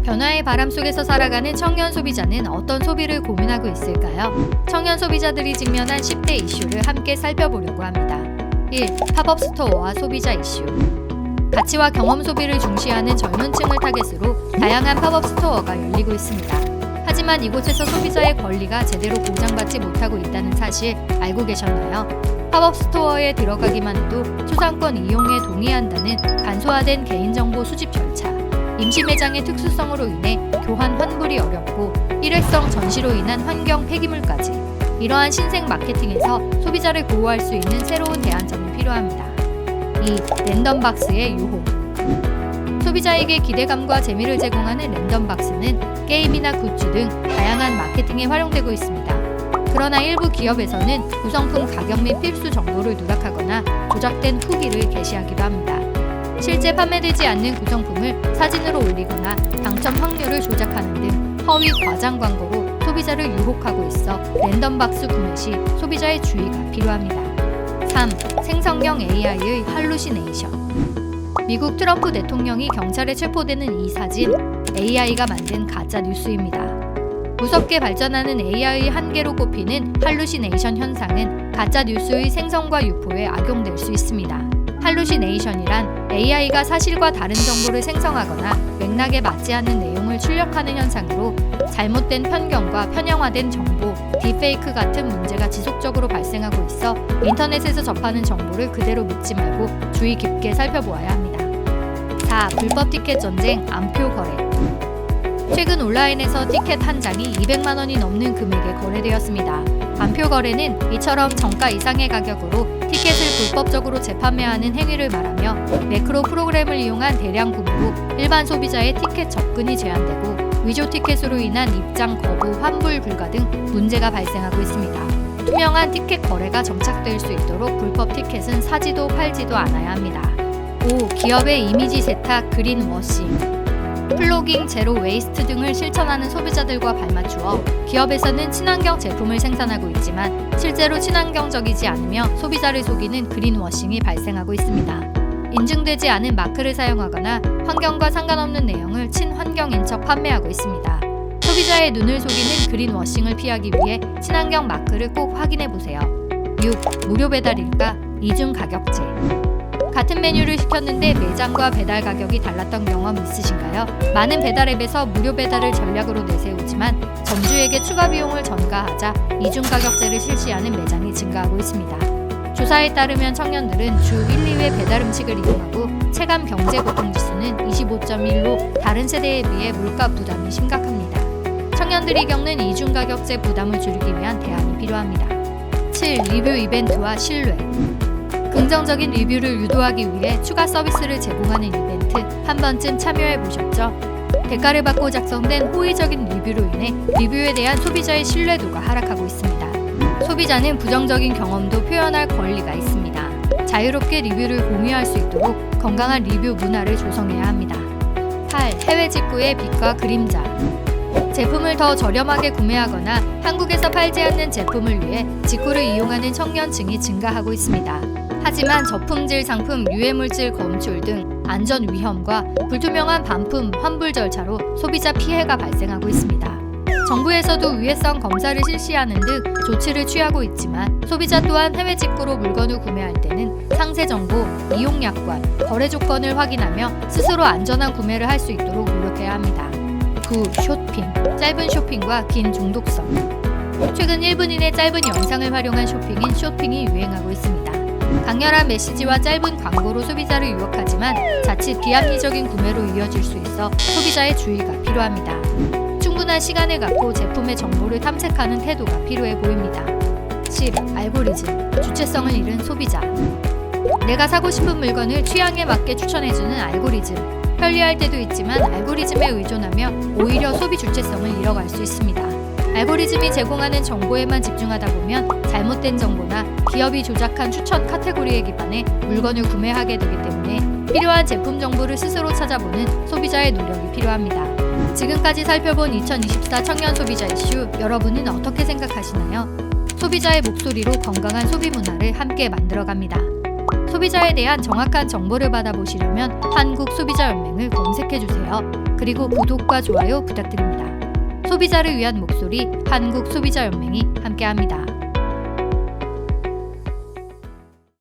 변화의 바람 속에서 살아가는 청년 소비자는 어떤 소비를 고민하고 있을까요? 청년 소비자들이 직면한 10대 이슈를 함께 살펴보려고 합니다. 1. 팝업 스토어와 소비자 이슈. 가치와 경험 소비를 중시하는 젊은 층을 타겟으로 다양한 팝업 스토어가 열리고 있습니다. 하지만 이곳에서 소비자의 권리가 제대로 보장받지 못하고 있다는 사실 알고 계셨나요? 팝업 스토어에 들어가기만 해도 초상권 이용에 동의한다는 간소화된 개인정보 수집 절차, 임시 매장의 특수성으로 인해 교환 환불이 어렵고 일회성 전시로 인한 환경 폐기물까지, 이러한 신생 마케팅에서 소비자를 보호할 수 있는 새로운 대안점이 필요합니다. 2. 랜덤박스의 유혹. 소비자에게 기대감과 재미를 제공하는 랜덤박스는 게임이나 굿즈 등 다양한 마케팅에 활용되고 있습니다. 그러나 일부 기업에서는 구성품 가격 및 필수 정보를 누락하거나 조작된 후기를 게시하기도 합니다. 실제 판매되지 않는 구성품을 사진으로 올리거나 당첨 확률을 조작하는 등 허위 과장 광고로 소비자를 유혹하고 있어 랜덤박스 구매 시 소비자의 주의가 필요합니다. 3. 생성형 AI의 할루시네이션. 미국 트럼프 대통령이 경찰에 체포되는 이 사진, AI가 만든 가짜 뉴스입니다. 무섭게 발전하는 AI의 한계로 꼽히는 할루시네이션 현상은 가짜 뉴스의 생성과 유포에 악용될 수 있습니다. 할루시네이션이란 AI가 사실과 다른 정보를 생성하거나 맥락에 맞지 않는 내용을 출력하는 현상으로 잘못된 편견과 편향화된 정보, 딥페이크 같은 문제가 지속적으로 발생하고 있어 인터넷에서 접하는 정보를 그대로 믿지 말고 주의 깊게 살펴보아야 합니다. 4. 불법 티켓 전쟁, 암표 거래. 최근 온라인에서 티켓 한 장이 200만 원이 넘는 금액에 거래되었습니다. 암표 거래는 이처럼 정가 이상의 가격으로 티켓을 불법적으로 재판매하는 행위를 말하며 매크로 프로그램을 이용한 대량 구매로 일반 소비자의 티켓 접근이 제한되고 위조 티켓으로 인한 입장 거부, 환불 불가 등 문제가 발생하고 있습니다. 투명한 티켓 거래가 정착될 수 있도록 불법 티켓은 사지도 팔지도 않아야 합니다. 5. 기업의 이미지 세탁, 그린워싱. 플로깅, 제로 웨이스트 등을 실천하는 소비자들과 발맞추어 기업에서는 친환경 제품을 생산하고 있지만 실제로 친환경적이지 않으며 소비자를 속이는 그린워싱이 발생하고 있습니다. 인증되지 않은 마크를 사용하거나 환경과 상관없는 내용을 친환경인 척 판매하고 있습니다. 소비자의 눈을 속이는 그린워싱을 피하기 위해 친환경 마크를 꼭 확인해 보세요. 6. 무료 배달일까? 이중 가격제. 같은 메뉴를 시켰는데 매장과 배달 가격이 달랐던 경험 있으신가요? 많은 배달 앱에서 무료 배달을 전략으로 내세우지만 점주에게 추가 비용을 전가하자 이중 가격제를 실시하는 매장이 증가하고 있습니다. 조사에 따르면 청년들은 주 1, 2회 배달 음식을 이용하고 체감 경제 고통 지수는 25.1로 다른 세대에 비해 물가 부담이 심각합니다. 청년들이 겪는 이중 가격제 부담을 줄이기 위한 대안이 필요합니다. 7. 리뷰 이벤트와 신뢰. 긍정적인 리뷰를 유도하기 위해 추가 서비스를 제공하는 이벤트 한 번쯤 참여해 보셨죠? 대가를 받고 작성된 호의적인 리뷰로 인해 리뷰에 대한 소비자의 신뢰도가 하락하고 있습니다. 소비자는 부정적인 경험도 표현할 권리가 있습니다. 자유롭게 리뷰를 공유할 수 있도록 건강한 리뷰 문화를 조성해야 합니다. 8. 해외 직구의 빛과 그림자. 제품을 더 저렴하게 구매하거나 한국에서 팔지 않는 제품을 위해 직구를 이용하는 청년층이 증가하고 있습니다. 하지만 저품질 상품 유해물질 검출 등 안전 위험과 불투명한 반품 환불 절차로 소비자 피해가 발생하고 있습니다. 정부에서도 유해성 검사를 실시하는 등 조치를 취하고 있지만 소비자 또한 해외 직구로 물건을 구매할 때는 상세 정보, 이용 약관, 거래 조건을 확인하며 스스로 안전한 구매를 할 수 있도록 노력해야 합니다. 9. 쇼핑. 짧은 쇼핑과 긴 중독성. 최근 1분 이내 짧은 영상을 활용한 쇼핑인 쇼핑이 유행하고 있습니다. 강렬한 메시지와 짧은 광고로 소비자를 유혹하지만 자칫 비합리적인 구매로 이어질 수 있어 소비자의 주의가 필요합니다. 충분한 시간을 갖고 제품의 정보를 탐색하는 태도가 필요해 보입니다. 10. 알고리즘, 주체성을 잃은 소비자. 내가 사고 싶은 물건을 취향에 맞게 추천해주는 알고리즘. 편리할 때도 있지만 알고리즘에 의존하며 오히려 소비 주체성을 잃어갈 수 있습니다. 알고리즘이 제공하는 정보에만 집중하다 보면 잘못된 정보나 기업이 조작한 추천 카테고리에 기반해 물건을 구매하게 되기 때문에 필요한 제품 정보를 스스로 찾아보는 소비자의 노력이 필요합니다. 지금까지 살펴본 2024 청년 소비자 이슈, 여러분은 어떻게 생각하시나요? 소비자의 목소리로 건강한 소비 문화를 함께 만들어갑니다. 소비자에 대한 정확한 정보를 받아보시려면 한국소비자연맹을 검색해주세요. 그리고 구독과 좋아요 부탁드립니다. 소비자를 위한 목소리 한국소비자연맹이 함께합니다.